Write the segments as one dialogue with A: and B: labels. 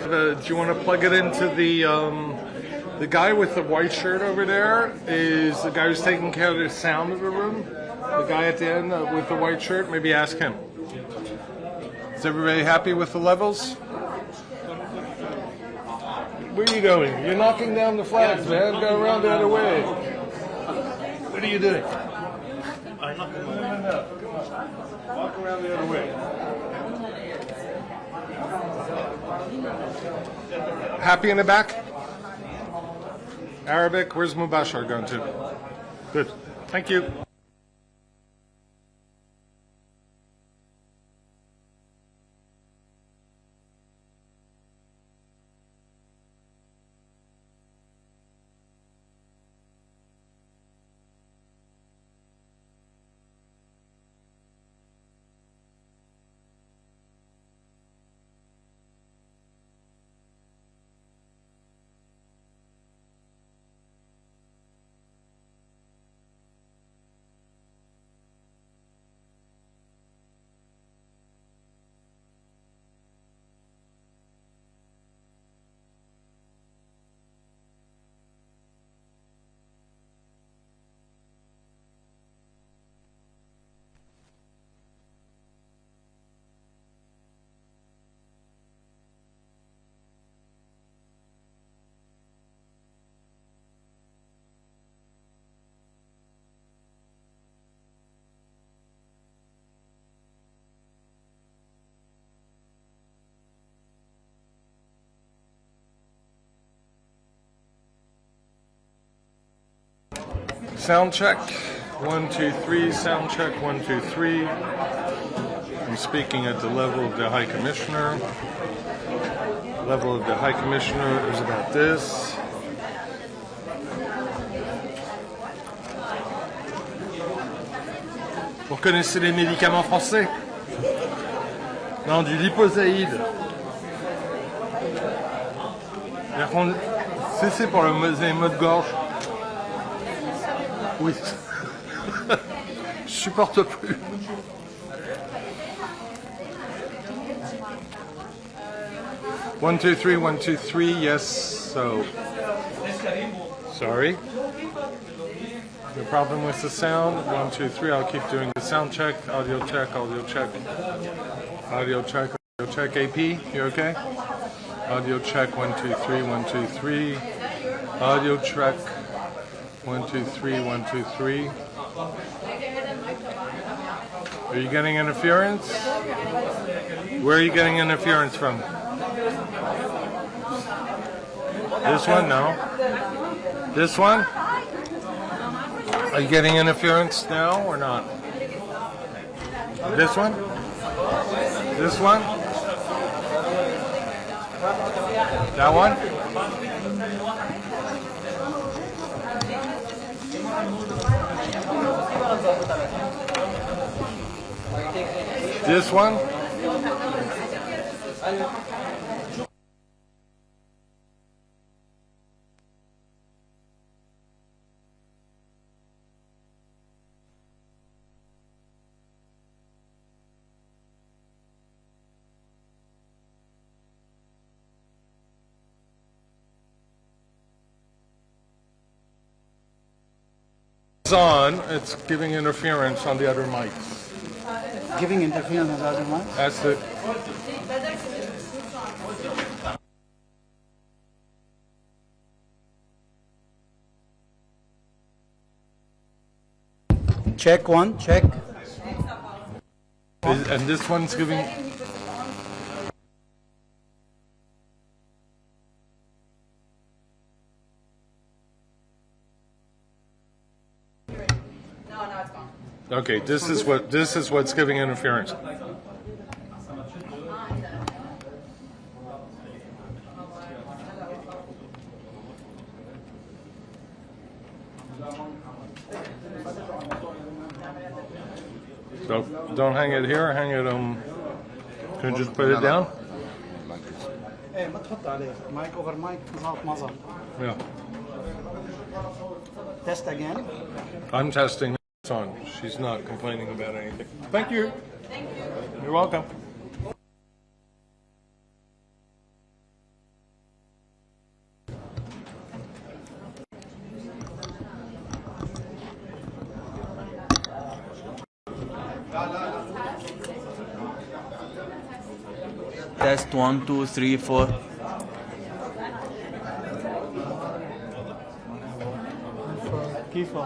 A: Do you want to plug it into the guy with the white shirt over there is the guy who's taking care of the sound of the room? The guy at the end with the white shirt? Maybe ask him. Is everybody happy with the levels? Where are you going? You're knocking down the flags, man. Go around the other way. What are you doing? No. Come on. Walk around the other way. Happy in the back? Arabic? Where's Mubashar going to? Good. Thank you. Sound check, 1, 2, 3, sound check, 1, 2, 3. I'm speaking at the level of the High Commissioner. The level of the High Commissioner is about this. Vous connaissez les médicaments français? Non, du liposaïde. C'est pour les maux de gorge. Oui. Je supporte plus. One, two, three, 1, 2, 3, yes, so. Sorry. The problem with the sound. 1, 2, 3, I'll keep doing the sound check, audio check, audio check. Audio check, audio check. AP, you okay? Audio check, 1, 2, 3, 1, 2, 3. Audio check. 1, 2, 3, 1, 2, 3. Are you getting interference? Where are you getting interference from? This one? No. This one? Are you getting interference now or not? This one? This one? That one? This one? On, it's giving interference on the other mics.
B: Giving interference on the other mics?
A: That's it.
B: Check one, check.
A: And this one's giving... Okay, this is what's giving interference. So don't hang it here, hang it can you just put it down?
B: Mic over mic,
A: Yeah.
B: Test again.
A: I'm testing. It's on. She's not complaining about anything. Thank you. Thank you. You're welcome.
C: Test 1 2 3 4.
B: كيف؟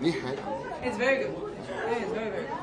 B: منيح؟
D: It's very good. Yeah, it's very, very good.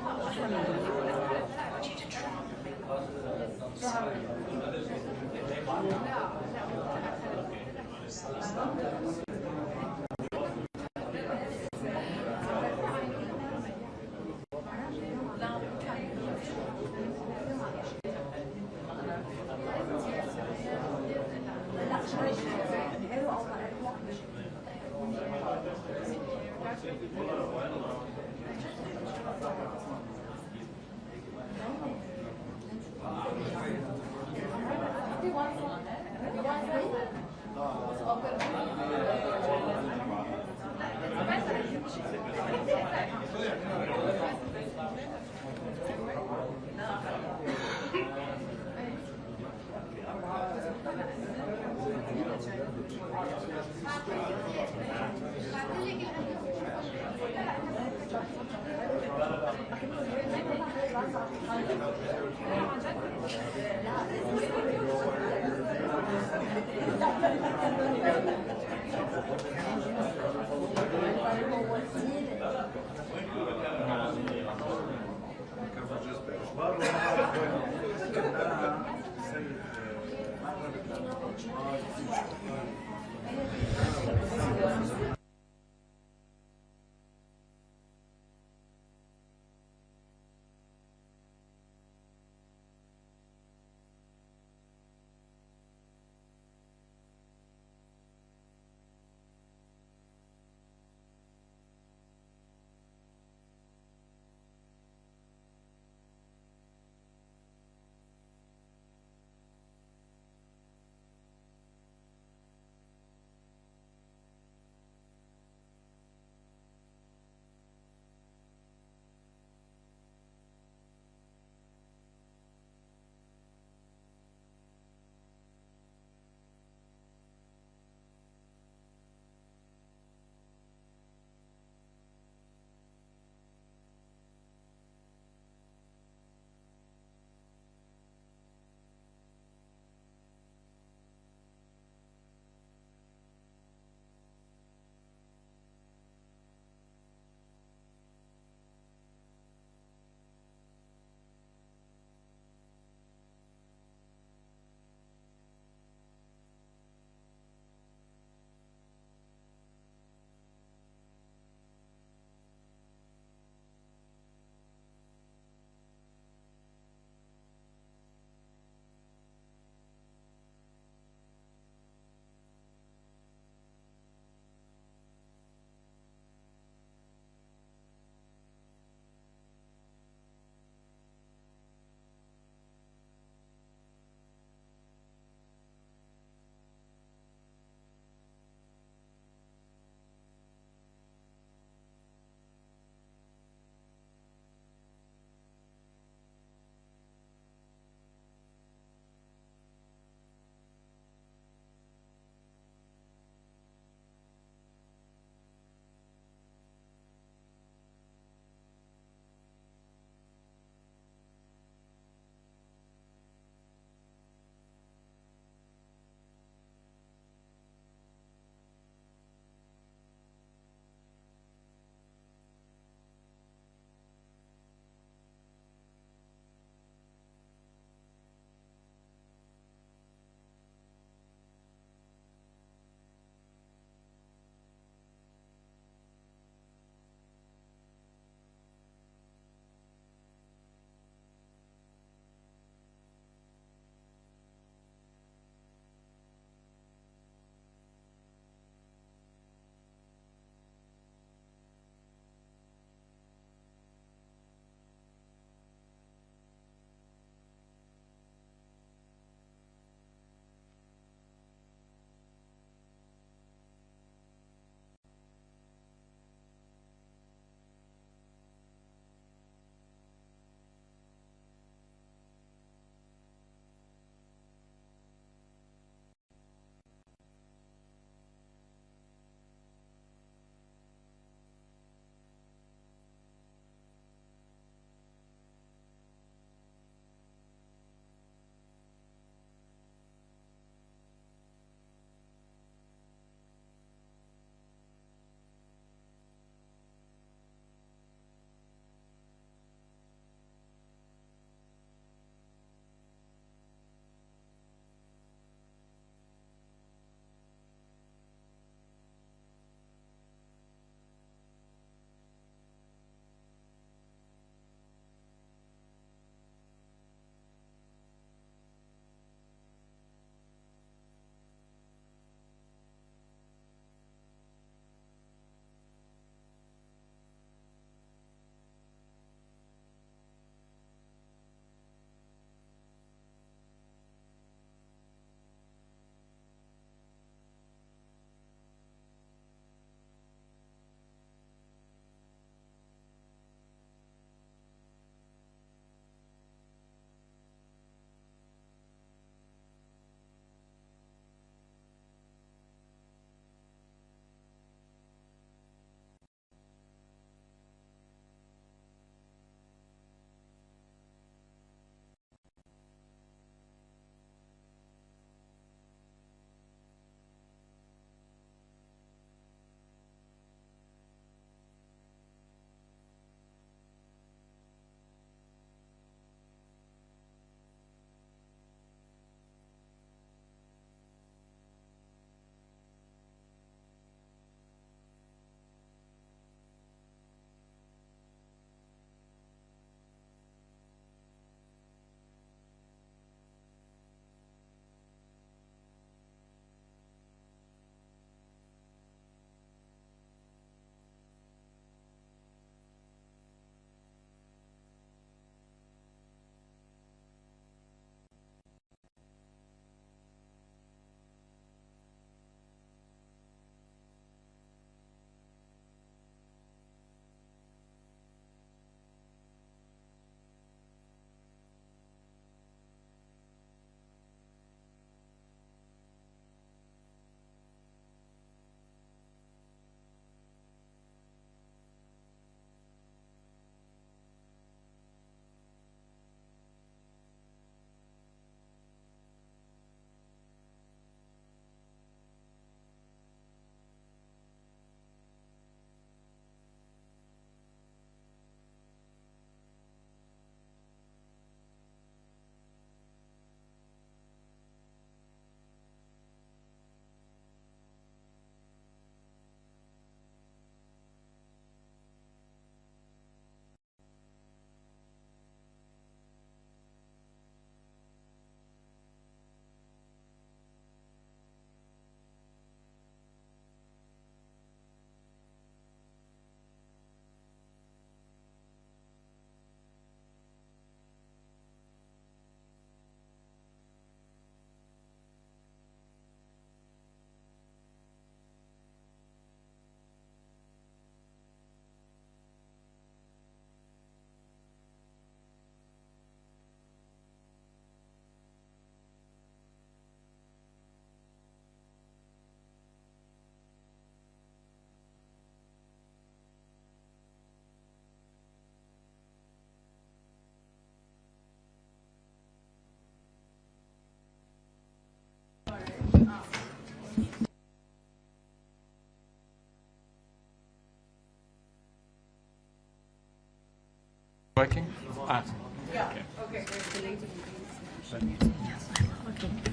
A: Working? Ah.
D: Okay, great.
E: Okay,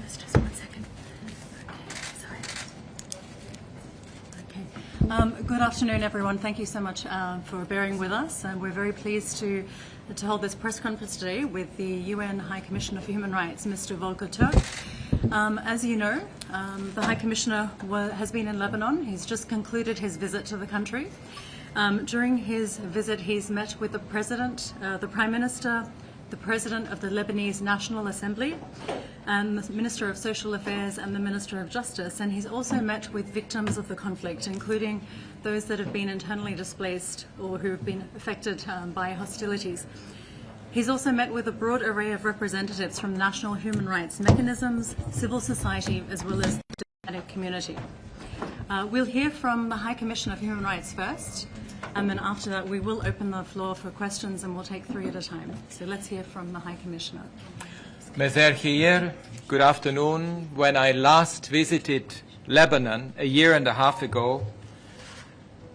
E: just 1 second. Okay, sorry. Okay. Good afternoon, everyone. Thank you so much for bearing with us. And we're very pleased to hold this press conference today with the UN High Commissioner for Human Rights, Mr. Volker Türk. As you know, the High Commissioner has been in Lebanon. He's just concluded his visit to the country. During his visit, he's met with the President, the Prime Minister, the President of the Lebanese National Assembly, and the Minister of Social Affairs and the Minister of Justice. And he's also met with victims of the conflict, including those that have been internally displaced or who have been affected by hostilities. He's also met with a broad array of representatives from national human rights mechanisms, civil society, as well as the diplomatic community. We'll hear from the High Commissioner for Human Rights first, and then after that we will open the floor for questions, and we'll take 3 at a time. So let's hear from the High Commissioner.
F: Mesdames et messieurs, good afternoon. When I last visited Lebanon a year and a half ago,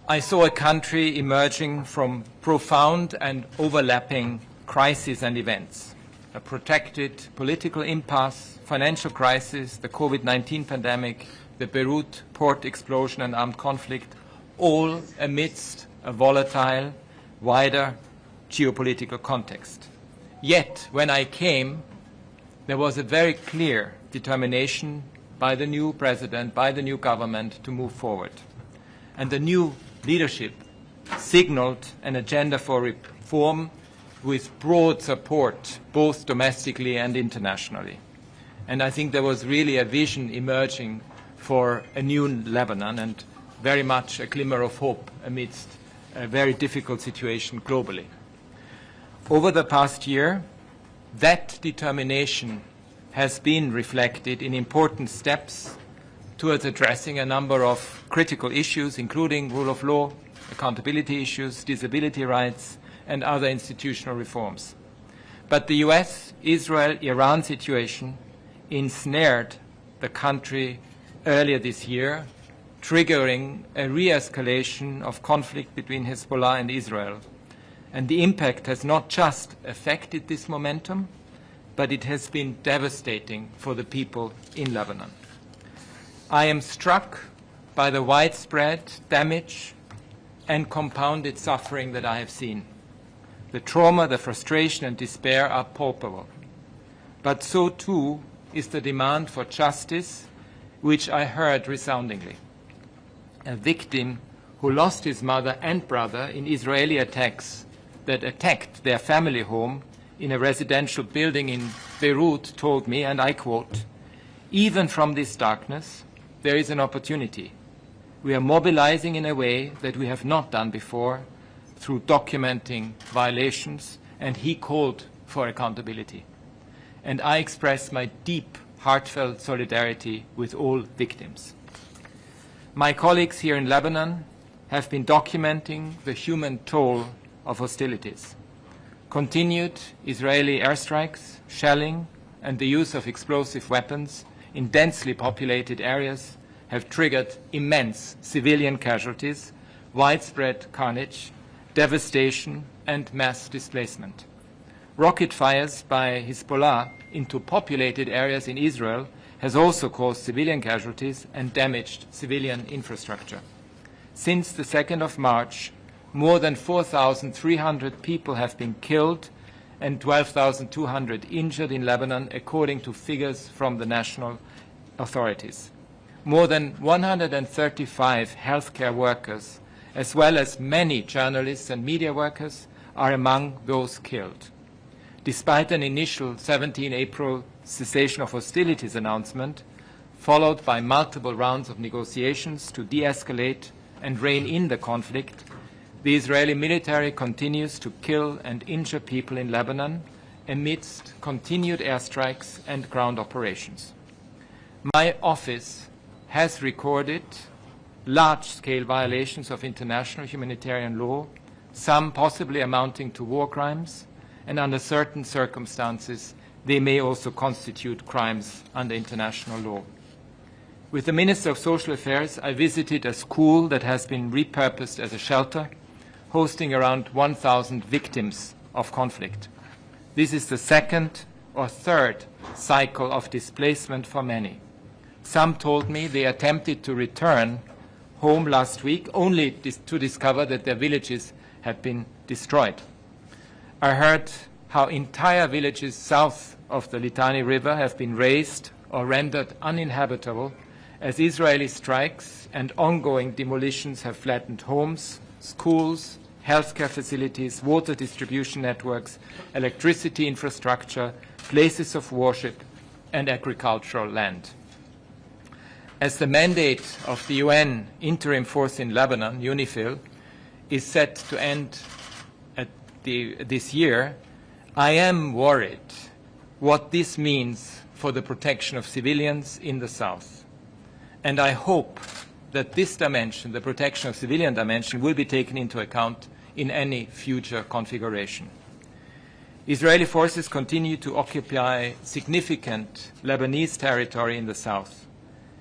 F: I saw a country emerging from profound and overlapping crises and events. A protracted political impasse, financial crisis, the COVID-19 pandemic, the Beirut port explosion and armed conflict, all amidst a volatile, wider geopolitical context. Yet, when I came, there was a very clear determination by the new president, by the new government to move forward. And the new leadership signaled an agenda for reform with broad support, both domestically and internationally. And I think there was really a vision emerging for a new Lebanon and very much a glimmer of hope amidst a very difficult situation globally. Over the past year, that determination has been reflected in important steps towards addressing a number of critical issues, including rule of law, accountability issues, disability rights, and other institutional reforms. But the US, Israel, Iran situation ensnared the country earlier this year, triggering a re-escalation of conflict between Hezbollah and Israel. And the impact has not just affected this momentum, but it has been devastating for the people in Lebanon. I am struck by the widespread damage and compounded suffering that I have seen. The trauma, the frustration and despair are palpable. But so too is the demand for justice, which I heard resoundingly. A victim who lost his mother and brother in Israeli attacks that attacked their family home in a residential building in Beirut told me, and I quote, "Even from this darkness, there is an opportunity. We are mobilizing in a way that we have not done before through documenting violations," and he called for accountability. And I express my deep, heartfelt solidarity with all victims. My colleagues here in Lebanon have been documenting the human toll of hostilities. Continued Israeli airstrikes, shelling, and the use of explosive weapons in densely populated areas have triggered immense civilian casualties, widespread carnage, devastation, and mass displacement. Rocket fires by Hezbollah into populated areas in Israel has also caused civilian casualties and damaged civilian infrastructure. Since the 2nd of March, more than 4,300 people have been killed and 12,200 injured in Lebanon, according to figures from the national authorities. More than 135 healthcare workers, as well as many journalists and media workers, are among those killed. Despite an initial 17 April cessation of hostilities announcement, followed by multiple rounds of negotiations to de-escalate and rein in the conflict, the Israeli military continues to kill and injure people in Lebanon amidst continued airstrikes and ground operations. My office has recorded large-scale violations of international humanitarian law, some possibly amounting to war crimes, and under certain circumstances, they may also constitute crimes under international law. With the Minister of Social Affairs, I visited a school that has been repurposed as a shelter, hosting around 1,000 victims of conflict. This is the second or third cycle of displacement for many. Some told me they attempted to return home last week only to discover that their villages had been destroyed. I heard how entire villages south of the Litani River have been razed or rendered uninhabitable as Israeli strikes and ongoing demolitions have flattened homes, schools, healthcare facilities, water distribution networks, electricity infrastructure, places of worship, and agricultural land. As the mandate of the UN interim force in Lebanon, UNIFIL, is set to end this year, I am worried what this means for the protection of civilians in the south. And I hope that this dimension, the protection of civilian dimension, will be taken into account in any future configuration. Israeli forces continue to occupy significant Lebanese territory in the south,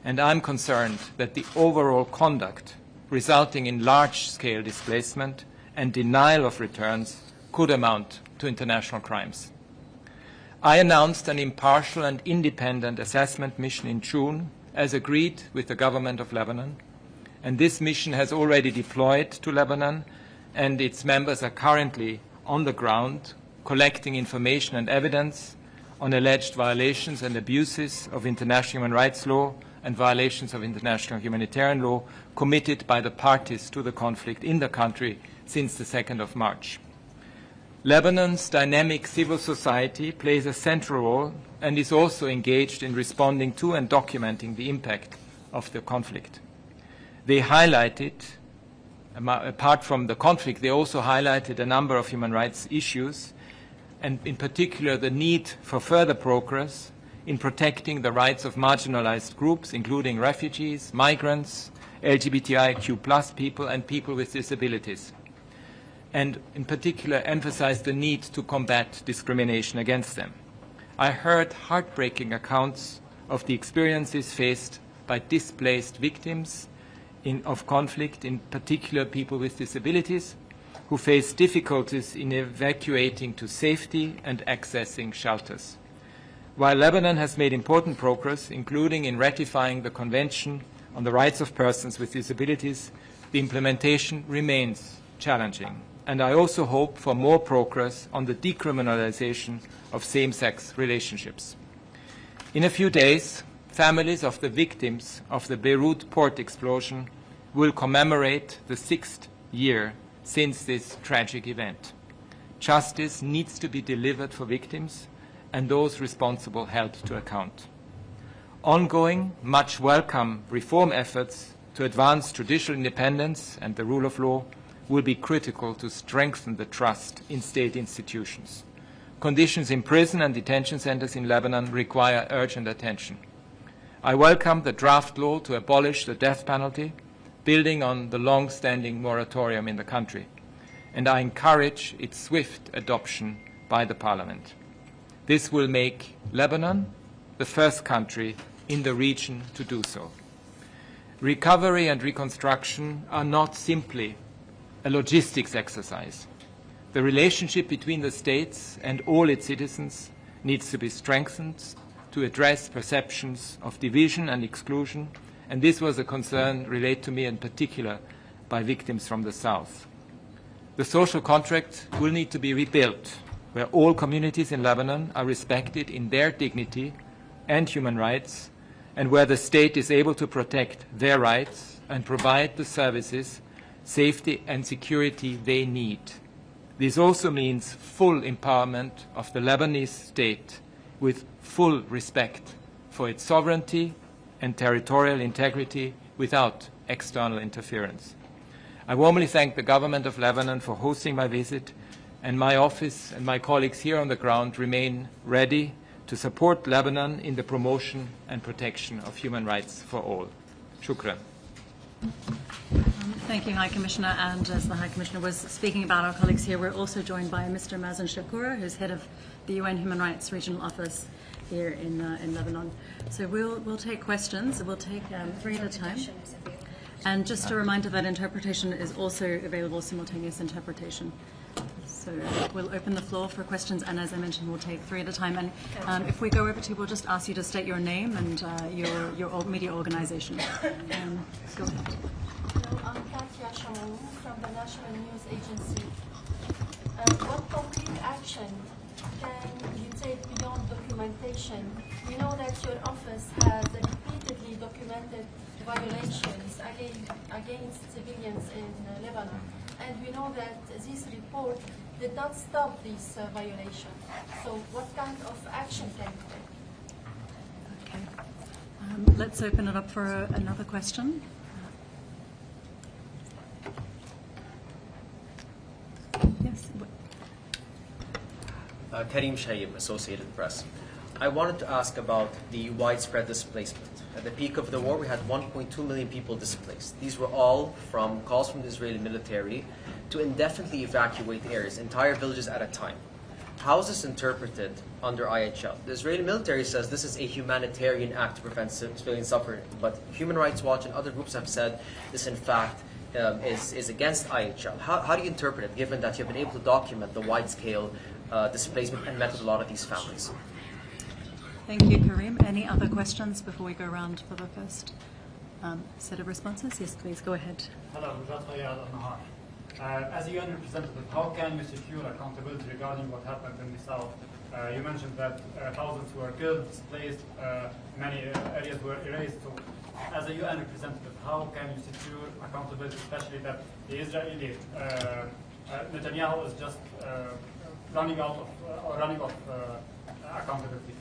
F: and I'm concerned that the overall conduct resulting in large-scale displacement and denial of returns could amount to international crimes. I announced an impartial and independent assessment mission in June, as agreed with the government of Lebanon, and this mission has already deployed to Lebanon, and its members are currently on the ground collecting information and evidence on alleged violations and abuses of international human rights law and violations of international humanitarian law committed by the parties to the conflict in the country since the 2nd of March. Lebanon's dynamic civil society plays a central role and is also engaged in responding to and documenting the impact of the conflict. They highlighted, apart from the conflict, they also highlighted a number of human rights issues, and in particular the need for further progress in protecting the rights of marginalized groups, including refugees, migrants, LGBTIQ+ people, and people with disabilities, and in particular emphasized the need to combat discrimination against them. I heard heartbreaking accounts of the experiences faced by displaced victims of conflict, in particular people with disabilities, who face difficulties in evacuating to safety and accessing shelters. While Lebanon has made important progress, including in ratifying the Convention on the Rights of Persons with Disabilities, the implementation remains challenging. And I also hope for more progress on the decriminalization of same-sex relationships. In a few days, families of the victims of the Beirut port explosion will commemorate the 6th year since this tragic event. Justice needs to be delivered for victims and those responsible held to account. Ongoing, much welcome reform efforts to advance judicial independence and the rule of law will be critical to strengthen the trust in state institutions. Conditions in prison and detention centers in Lebanon require urgent attention. I welcome the draft law to abolish the death penalty, building on the long-standing moratorium in the country, and I encourage its swift adoption by the Parliament. This will make Lebanon the first country in the region to do so. Recovery and reconstruction are not simply a logistics exercise. The relationship between the states and all its citizens needs to be strengthened to address perceptions of division and exclusion, and this was a concern relayed to me in particular by victims from the south. The social contract will need to be rebuilt, where all communities in Lebanon are respected in their dignity and human rights, and where the state is able to protect their rights and provide the services, safety and security they need. This also means full empowerment of the Lebanese state with full respect for its sovereignty and territorial integrity without external interference. I warmly thank the government of Lebanon for hosting my visit, and my office and my colleagues here on the ground remain ready to support Lebanon in the promotion and protection of human rights for all. Shukran.
E: Thank you, High Commissioner. And as the High Commissioner was speaking about our colleagues here, we're also joined by Mr. Mazen Shakura, who's head of the UN Human Rights Regional Office here in Lebanon. So we'll take questions. We'll take 3 at a time. And just a reminder that interpretation is also available, simultaneous interpretation. So we'll open the floor for questions, and as I mentioned, we'll take 3 at a time. And if we go over to, we'll just ask you to state your name and your media organization. Go ahead.
G: Hello, I'm Katia Shamoun from the National News Agency. What concrete action can you take beyond documentation? We know that your office has repeatedly documented violations against civilians in Lebanon. And we know that this report did not stop these violations. So what kind of action can you take?
E: Okay. Let's open it up for another question. Yes.
H: Karim Shaib, Associated Press. I wanted to ask about the widespread displacement. At the peak of the war, we had 1.2 million people displaced. These were all from calls from the Israeli military to indefinitely evacuate areas, entire villages at a time. How is this interpreted under IHL? The Israeli military says this is a humanitarian act to prevent civilian suffering, but Human Rights Watch and other groups have said this, in fact, is against IHL. How do you interpret it, given that you have been able to document the wide-scale displacement and met with a lot of these families?
E: Thank you, Karim. Any other questions before we go around for the first set of responses? Yes, please, go ahead.
B: Hello, as a UN representative, how can you secure accountability regarding what happened in the south? You mentioned that thousands were killed, displaced, many areas were erased. So, as a UN representative, how can you secure accountability, especially that the Israeli Netanyahu is just running off accountability?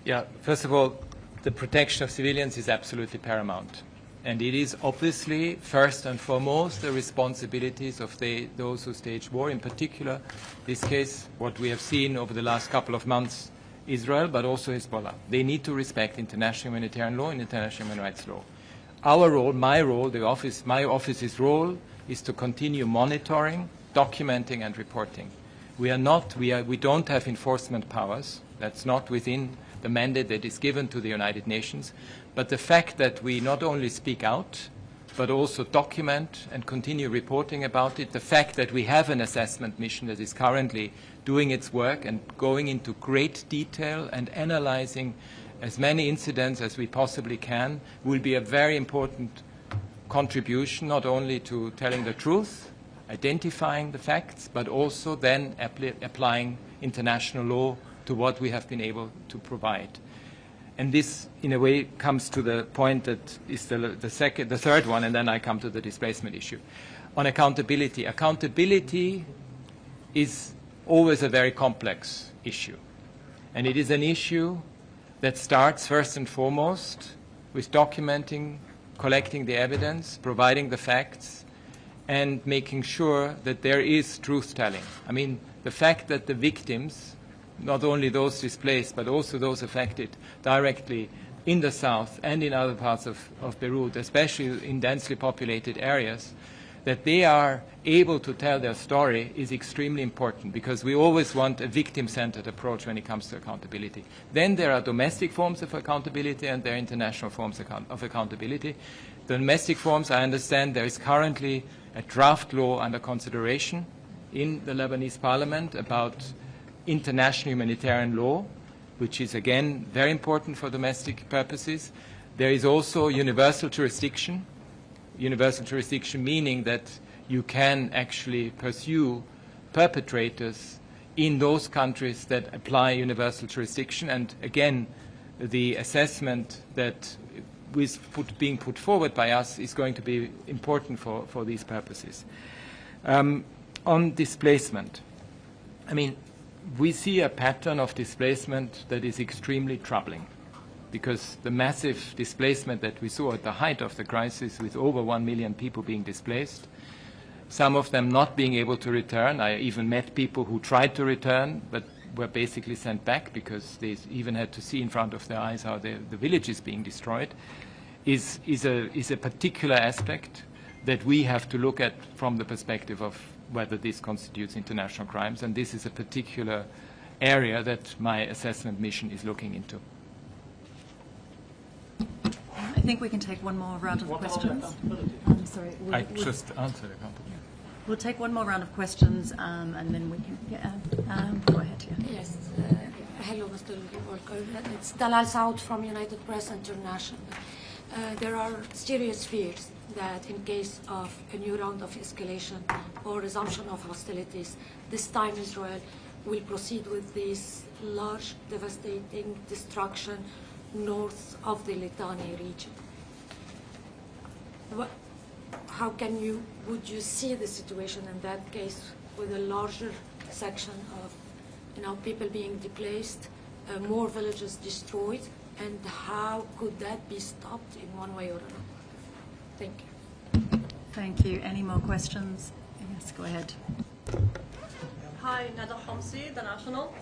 F: Yeah, first of all, the protection of civilians is absolutely paramount. And it is obviously, first and foremost, the responsibilities of those who stage war, in particular, this case, what we have seen over the last couple of months, Israel, but also Hezbollah. They need to respect international humanitarian law and international human rights law. Our role, my role, my office's role is to continue monitoring, documenting, and reporting. We don't have enforcement powers. That's not within the mandate that is given to the United Nations. But the fact that we not only speak out, but also document and continue reporting about it, the fact that we have an assessment mission that is currently doing its work and going into great detail and analyzing as many incidents as we possibly can, will be a very important contribution, not only to telling the truth, identifying the facts, but also then applying international law to what we have been able to provide. And this, in a way, comes to the point that is the third one, and then I come to the displacement issue. On accountability. Accountability is always a very complex issue. And it is an issue that starts first and foremost with documenting, collecting the evidence, providing the facts, and making sure that there is truth-telling. I mean, the fact that the victims, not only those displaced, but also those affected directly in the south and in other parts of Beirut, especially in densely populated areas, that they are able to tell their story is extremely important, because we always want a victim-centered approach when it comes to accountability. Then there are domestic forms of accountability and there are international forms of accountability. The domestic forms, I understand there is currently a draft law under consideration in the Lebanese parliament about international humanitarian law, which is, again, very important for domestic purposes. There is also universal jurisdiction meaning that you can actually pursue perpetrators in those countries that apply universal jurisdiction. And again, the assessment that is being put forward by us is going to be important for these purposes. On displacement, I mean, we see a pattern of displacement that is extremely troubling, because the massive displacement that we saw at the height of the crisis, with over 1 million people being displaced, some of them not being able to return. I even met people who tried to return but were basically sent back because they even had to see in front of their eyes how the village is being destroyed, is a particular aspect that we have to look at from the perspective of whether this constitutes international crimes, and this is a particular area that my assessment mission is looking into.
E: I think we can take one more round of questions. I'm sorry.
F: I just answered accountability.
E: We'll take one more round of questions, and then we can go ahead. Yeah.
I: Yes. Hello, Mr. Volker. It's Dalal Saud from United Press International. There are serious fears that in case of a new round of escalation or resumption of hostilities, this time Israel will proceed with this large, devastating destruction north of the Litani region. How would you see the situation in that case with a larger section of people being displaced, more villages destroyed, and how could that be stopped in one way or another? Thank you.
E: Thank you. Any more questions? Yes, go ahead.
J: Hi, Nada Homsi, The National.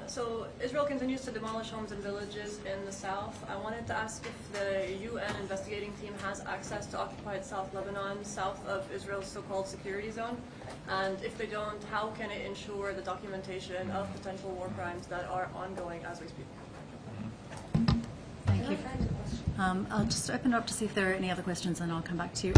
J: So Israel continues to demolish homes and villages in the south. I wanted to ask if the UN investigating team has access to occupied South Lebanon, south of Israel's so-called security zone. And if they don't, how can it ensure the documentation of potential war crimes that are ongoing as we speak?
E: Thank you. I'll just open it up to see if there are any other questions, and I'll come back to you.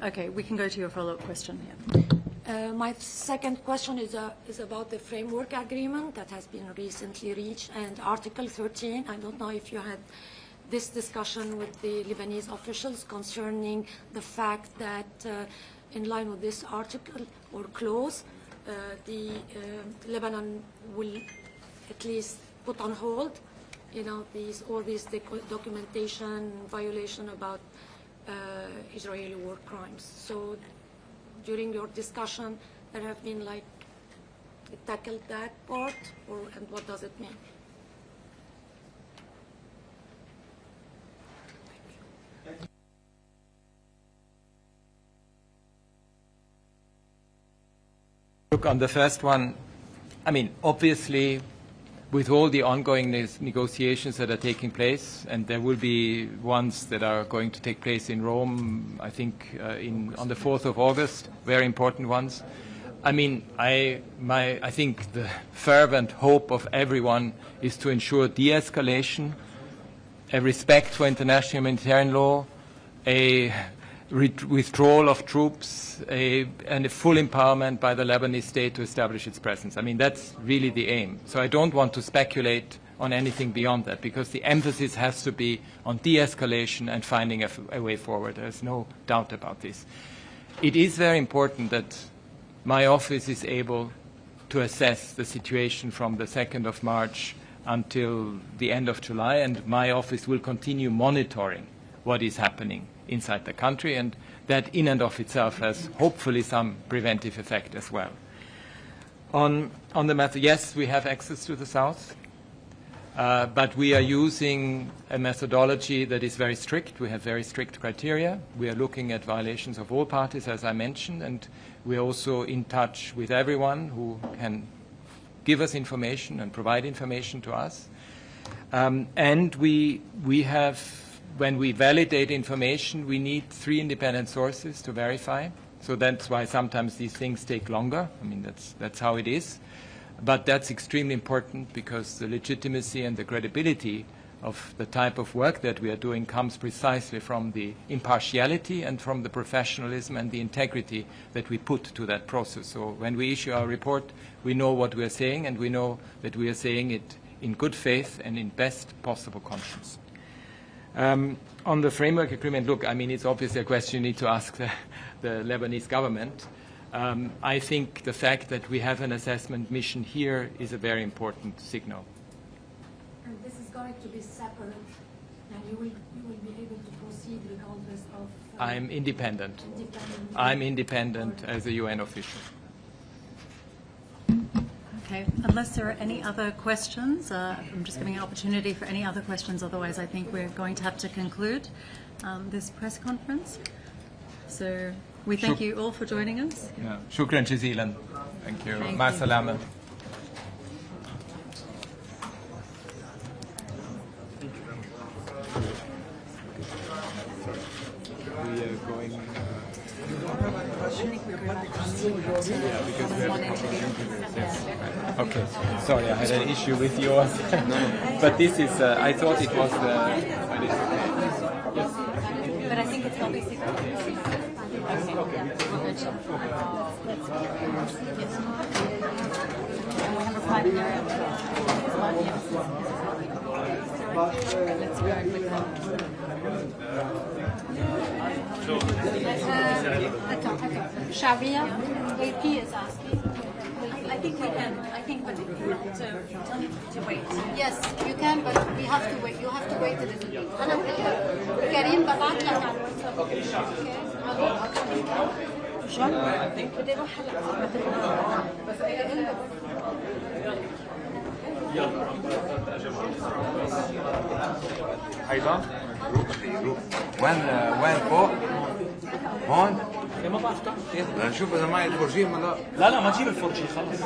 E: Okay, we can go to your follow-up question here.
I: My second question is about the framework agreement that has been recently reached and Article 13. I don't know if you had this discussion with the Lebanese officials concerning the fact that in line with this article or clause, Lebanon will at least put on hold, all these documentation violation about Israeli war crimes. So during your discussion, there have been tackled that part, and what does it mean?
F: Look, on the first one, I mean, obviously, with all the ongoing negotiations that are taking place, and there will be ones that are going to take place in Rome, I think on the 4th of August, very important ones. I mean, I think the fervent hope of everyone is to ensure de-escalation, a respect for international humanitarian law, a withdrawal of troops, and a full empowerment by the Lebanese state to establish its presence. I mean, that's really the aim. So I don't want to speculate on anything beyond that, because the emphasis has to be on de-escalation and finding a way forward. There's no doubt about this. It is very important that my office is able to assess the situation from the 2nd of March until the end of July, and my office will continue monitoring what is happening inside the country, and that in and of itself has hopefully some preventive effect as well. On the matter, yes, we have access to the south, but we are using a methodology that is very strict. We have very strict criteria. We are looking at violations of all parties, as I mentioned, and we are also in touch with everyone who can give us information and provide information to us. And we have, when we validate information, we need 3 independent sources to verify. So that's why sometimes these things take longer. I mean, that's how it is. But that's extremely important, because the legitimacy and the credibility of the type of work that we are doing comes precisely from the impartiality and from the professionalism and the integrity that we put to that process. So when we issue our report, we know what we are saying, and we know that we are saying it in good faith and in best possible conscience. On the framework agreement, look, I mean, it's obviously a question you need to ask the Lebanese government. I think the fact that we have an assessment mission here is a very important signal.
I: And this is going to be separate, and you will be able to proceed regardless of...
F: I'm independent. I'm independent as a UN official.
E: Okay, unless there are any other questions, I'm just giving an opportunity for any other questions, otherwise I think we're going to have to conclude this press conference. So we thank you all for joining us.
F: Shukran jazilan. Thank you. Ma salama. We are going... Okay, sorry, I had an issue with yours. But this is, I thought it was the...
E: But I think it's obviously... And we have a private area. Let's go with them.
G: Sharia, AP is asking.
E: I think we can. I think, but to wait.
G: Yes, you can, but we have to wait. You have to wait a little bit. أنا كريم ببعت لك على الواتساب. Okay. بدي اروح
K: أيضا وين فوق؟ هون؟
L: ما بعرف
K: بدنا نشوف إذا معي الفرجين ولا
L: لا لا ما تجيب الفرجي خلص